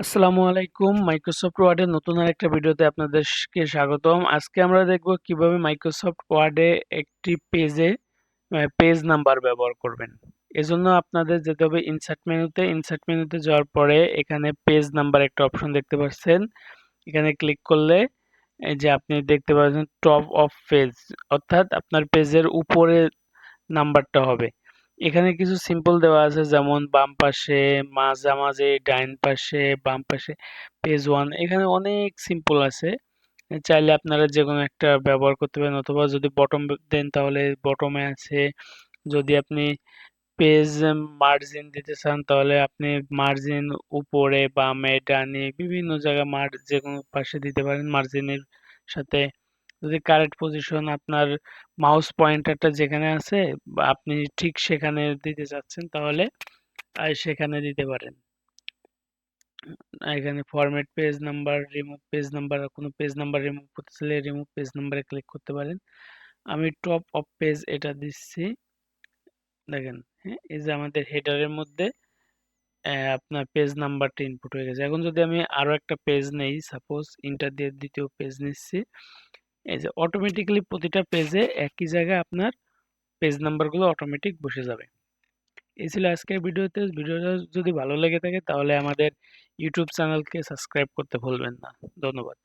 আসসালামু আলাইকুম। মাইক্রোসফট ওয়ার্ডের নতুন আরেকটা ভিডিওতে আপনাদেরকে স্বাগতম। আজকে আমরা দেখব কিভাবে মাইক্রোসফট ওয়ার্ডে একটি পেজ নাম্বার ব্যবহার করবেন। এজন্য আপনাদের যেতে হবে ইনসার্ট মেনুতে। ইনসার্ট মেনুতে যাওয়ার পরে এখানে পেজ নাম্বার একটা অপশন দেখতে পাচ্ছেন। এখানে ক্লিক করলে এই যে আপনি দেখতে পাচ্ছেন টপ অফ পেজ, অর্থাৎ আপনার পেজের উপরে নাম্বারটা হবে। এখানে কিছু সিম্বল দেওয়া আছে, যেমন বাম পাশে, মাঝামাঝি, ডাইন পাশে, বাম পাশে, পেজ ওয়ান। এখানে অনেক সিম্বল আছে, চাইলে আপনারা যে কোনো একটা ব্যবহার করতে পারেন, অথবা যদি বটম দেন তাহলে বটমে আছে। যদি আপনি পেজ মার্জিন দিতে চান তাহলে আপনি মার্জিন উপরে, বামে, ডানে বিভিন্ন জায়গায় যে কোনো পাশে দিতে পারেন মার্জিনের সাথে। যদি কারেক্ট পজিশন আপনার মাউস পয়েন্টারটা যেখানে আছে বা আপনি ঠিক সেখানে দিতে চাচ্ছেন তাহলে সেখানে দিতে পারেন। এখানে format page number, remove page number, কোনো পেজ নাম্বার রিমুভ করতে চাইলে রিমুভ পেজ নাম্বারে ক্লিক করতে পারেন। আমি টপ অফ পেজ এটা দিচ্ছি, দেখেন। হ্যাঁ, এই যে আমাদের হেডারের মধ্যে আপনার পেজ নাম্বারটা ইনপুট হয়ে গেছে। এখন যদি আমি আরো একটা পেজ নেই, সাপোজ ইন্টার দিয়ে দ্বিতীয় পেজ নিচ্ছি, এই যে অটোমেটিক্যালি প্রতিটা পেজে একই জায়গায় আপনার পেজ নাম্বারগুলো অটোমেটিক বসে যাবে। এই ছিল আজকের ভিডিওতে। ভিডিওটা যদি ভালো লেগে থাকে তাহলে আমাদের ইউটিউব চ্যানেলকে সাবস্ক্রাইব করতে ভুলবেন না। ধন্যবাদ।